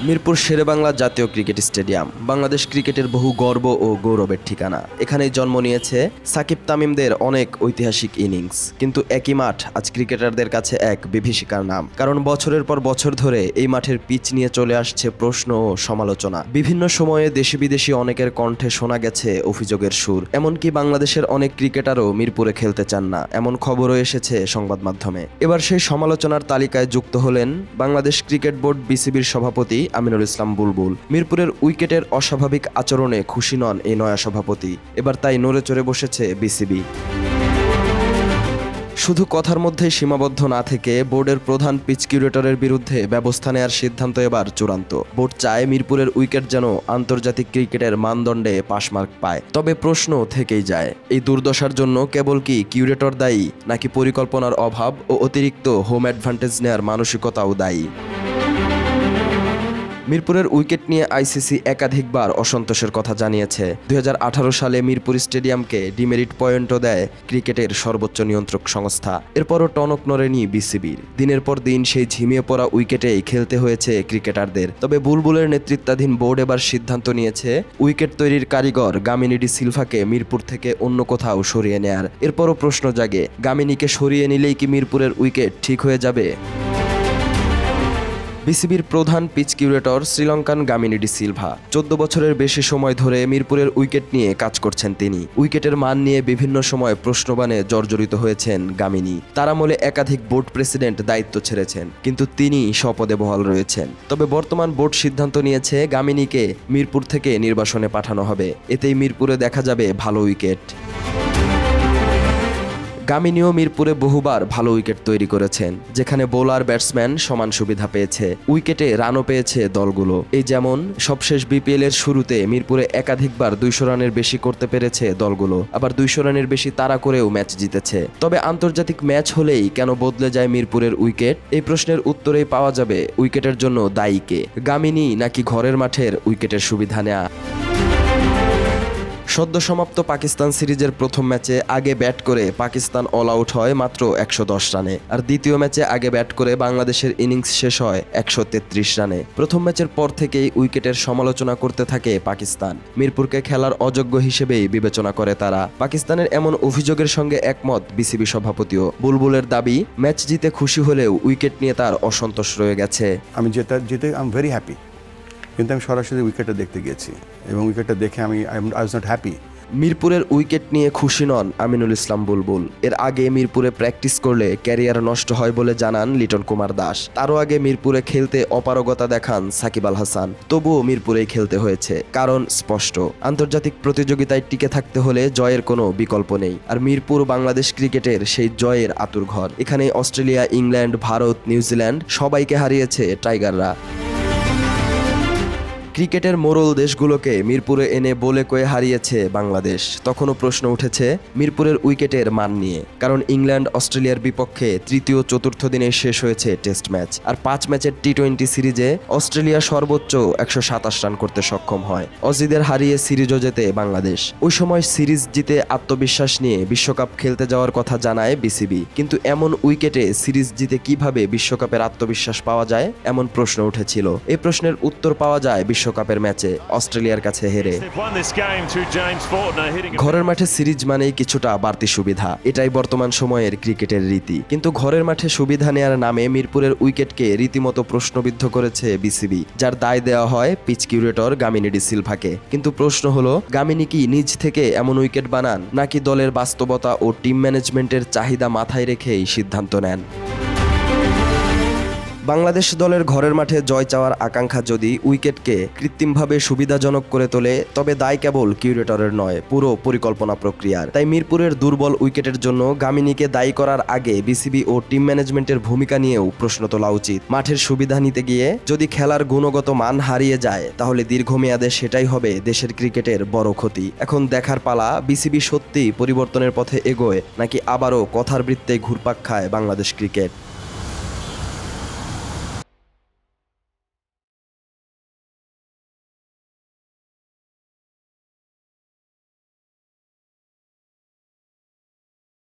মিরপুর শেরেবাংলা জাতীয় cricket stadium Bangladesh ক্রিকেটের বহু গর্ব ও গৌরবের ঠিকানা। এখানেই জন্ম নিয়েছে সাকিব তামিমদের অনেক ঐতিহাসিক ইনিংস। কিন্তু একই মাঠ আজ ক্রিকেটারদের কাছে এক বিভীষিকার নাম, কারণ বছরের পর বছর ধরে এই মাঠের পিচ নিয়ে চলে আসছে প্রশ্ন ও সমালোচনা। বিভিন্ন সময়ে দেশি বিদেশি অনেকের কণ্ঠে শোনা গেছে অভিযোগের সুর। এমনকি বাংলাদেশের অনেক ক্রিকেটারও মিরপুরে খেলতে চান না, এমন খবরও এসেছে সংবাদ মাধ্যমে। এবার সেই সমালোচনার তালিকায় যুক্ত হলেন বাংলাদেশ ক্রিকেট বোর্ড বিসিবির সভাপতি আমিনুল ইসলাম বুলবুল। মিরপুরের উইকেটের অস্বাভাবিক আচরণে খুশি নন এই নয়া সভাপতি। এবার তাই নড়ে চড়ে বসেছে বিসিবি। শুধু কথার মধ্যেই সীমাবদ্ধ না থেকে বোর্ডের প্রধান পিচ কিউরেটরের বিরুদ্ধে ব্যবস্থা নেওয়ার সিদ্ধান্ত এবার চূড়ান্ত। বোর্ড চায় মিরপুরের উইকেট যেন আন্তর্জাতিক ক্রিকেটের মানদণ্ডে পাসমার্ক পায়। তবে প্রশ্ন থেকেই যায়, এই দুর্দশার জন্য কেবল কি কিউরেটর দায়ী, নাকি পরিকল্পনার অভাব ও অতিরিক্ত হোম অ্যাডভান্টেজ নেয়ার মানসিকতাও দায়ী? মিরপুরের উইকেট নিয়ে আইসিসি একাধিকবার অসন্তোষের কথা জানিয়েছে। 2018 সালে মিরপুর স্টেডিয়ামকে ডিমেরিট পয়েন্টও দেয় ক্রিকেটের সর্বোচ্চ নিয়ন্ত্রক সংস্থা। এরপরও টনক নড়েনি বিসিবির। দিনের পর দিন সেই ঝিমিয়ে পড়া উইকেটেই খেলতে হয়েছে ক্রিকেটারদের। তবে বুলবুলের নেতৃত্বাধীন বোর্ড এবার সিদ্ধান্ত নিয়েছে উইকেট তৈরির কারিগর গামিনী ডি সিলভাকে মিরপুর থেকে অন্য কোথাও সরিয়ে নেয়ার। এরপরও প্রশ্ন জাগে, গামিনীকে সরিয়ে নিলেই কি মিরপুরের উইকেট ঠিক হয়ে যাবে? বিসিবির প্রধান পিচ কিউরেটর শ্রীলঙ্কান গামিনী ডি সিলভা 14 বছরের বেশি সময় ধরে মিরপুরের উইকেট নিয়ে কাজ করছেন তিনি। উইকেটের মান নিয়ে বিভিন্ন সময় প্রশ্নবাণে জর্জরিত হয়েছেন গামিনী। তার আমলে একাধিক বোর্ড প্রেসিডেন্ট দায়িত্ব ছেড়েছেন, কিন্তু তিনি স্বপদে বহাল রয়েছেন। তবে বর্তমান বোর্ড সিদ্ধান্ত নিয়েছে গামিনীকে মিরপুর থেকে নির্বাসনে পাঠানো হবে। এতেই মিরপুরে দেখা যাবে ভালো উইকেট। গামিনীও মিরপুরে বহুবার ভালো উইকেট তৈরি করেছেন, যেখানে বোলার ব্যাটসম্যান সমান সুবিধা পেয়েছে। উইকেটে রানও পেয়েছে দলগুলো। এই যেমন সবশেষ বিপিএল এর শুরুতে মিরপুরে একাধিকবার 200 রানের বেশি করতে পেরেছে দলগুলো, আবার 200 রানের বেশি তাড়া করেও ম্যাচ জিতেছে। তবে আন্তর্জাতিক ম্যাচ হলেই কেন বদলে যায় মিরপুরের উইকেট? এই প্রশ্নের উত্তরেই পাওয়া যাবে উইকেটের জন্য দায়ী কে, গামিনী নাকি ঘরের মাঠের উইকেটের সুবিধা নেয়া। সদ্য সমাপ্ত পাকিস্তান সিরিজের প্রথম ম্যাচে আগে ব্যাট করে পাকিস্তান অল আউট হয় মাত্র 110 রানে, আর দ্বিতীয় ম্যাচে আগে ব্যাট করে বাংলাদেশের ইনিংস শেষ হয় 133 রানে। প্রথম ম্যাচের পর থেকেই উইকেটের সমালোচনা করতে থাকে পাকিস্তান। মিরপুরকে খেলার অযোগ্য হিসেবেই বিবেচনা করে তারা। পাকিস্তানের এমন অভিযোগের সঙ্গে একমত বিসিবি সভাপতিও। বুলবুলের দাবি, ম্যাচ জিতে খুশি হলেও উইকেট নিয়ে তার অসন্তোষ রয়ে গেছে। আমি জিতে আই এম ভেরি হ্যাপি, কিন্তু আমি সরাসরি উইকেটটা দেখতে গেছি এবং উইকেটটা দেখে আই ওয়াজ নট হ্যাপি। মিরপুরের উইকেট নিয়ে খুশি নন আমিনুল ইসলাম বুলবুল। এর আগে মিরপুরে প্র্যাকটিস করলে ক্যারিয়ার নষ্ট হয় বলে জানান লিটন কুমার দাস। তারও আগে মিরপুরে খেলতে অপারগতা দেখান সাকিব আল হাসান। তবুও মিরপুরেই খেলতে হয়েছে, কারণ স্পষ্ট, আন্তর্জাতিক প্রতিযোগিতায় টিকে থাকতে হলে জয়ের কোনো বিকল্প নেই। আর মিরপুর বাংলাদেশ ক্রিকেটের সেই জয়ের আতুরঘর। এখানে অস্ট্রেলিয়া, ইংল্যান্ড, ভারত, নিউজিল্যান্ড সবাইকে হারিয়েছে টাইগাররা। ক্রিকেটের মোড়ল দেশগুলোকে মিরপুরে এনে বলে কয়ে হারিয়েছে বাংলাদেশ। তখনও প্রশ্ন উঠেছে মিরপুরের উইকেটের মান নিয়ে, কারণ ইংল্যান্ড অস্ট্রেলিয়ার বিপক্ষে তৃতীয় চতুর্থ দিনে শেষ হয়েছে টেস্ট ম্যাচ। আর 5 ম্যাচের টি20 সিরিজে অস্ট্রেলিয়া সর্বোচ্চ 127 রান করতে সক্ষম হয়। অজিদের হারিয়ে সিরিজও জেতে বাংলাদেশ। ওই সময় সিরিজ জিতে আত্মবিশ্বাস নিয়ে বিশ্বকাপ খেলতে যাওয়ার কথা জানায় বিসিবি। কিন্তু এমন উইকেটে সিরিজ জিতে কিভাবে বিশ্বকাপের আত্মবিশ্বাস পাওয়া যায়, এমন প্রশ্ন উঠেছিল। এই প্রশ্নের উত্তর পাওয়া যায় বিশ্বকাপের ম্যাচে অস্ট্রেলিয়ার কাছে হেরে। ঘরের মাঠে সিরিজ মানেই কিছুটা বাড়তি সুবিধা, এটাই বর্তমান সময়ের ক্রিকেটের রীতি। কিন্তু ঘরের মাঠে সুবিধা নেয়ার নামে মিরপুরের উইকেটকে রীতিমতো প্রশ্নবিদ্ধ করেছে বিসিবি, যার দায় দেওয়া হয় পিচ কিউরেটর গামিনী ডি সিলভাকে। কিন্তু প্রশ্ন হলো, গামিনী কি নিজ থেকে এমন উইকেট বানান, নাকি দলের বাস্তবতা ও টিম ম্যানেজমেন্টের চাহিদা মাথায় রেখেই সিদ্ধান্ত নেন? বাংলাদেশ দলের ঘরের মাঠে জয় চাওয়ার আকাঙ্ক্ষা যদি উইকেটকে কৃত্রিমভাবে সুবিধাজনক করে তোলে, তবে দায় কেবল কিউরেটরের নয়, পুরো পরিকল্পনা প্রক্রিয়ার। তাই মিরপুরের দুর্বল উইকেটের জন্য গামিনীকে দায়ী করার আগে বিসিবি ও টিম ম্যানেজমেন্টের ভূমিকা নিয়েও প্রশ্ন তোলা উচিত। মাঠের সুবিধা নিতে গিয়ে যদি খেলার গুণগত মান হারিয়ে যায়, তাহলে দীর্ঘমেয়াদে সেটাই হবে দেশের ক্রিকেটের বড় ক্ষতি। এখন দেখার পালা, বিসিবি সত্যি পরিবর্তনের পথে এগোয়, নাকি আবারও কথার বৃত্তে ঘুরপাক খায় বাংলাদেশ ক্রিকেট।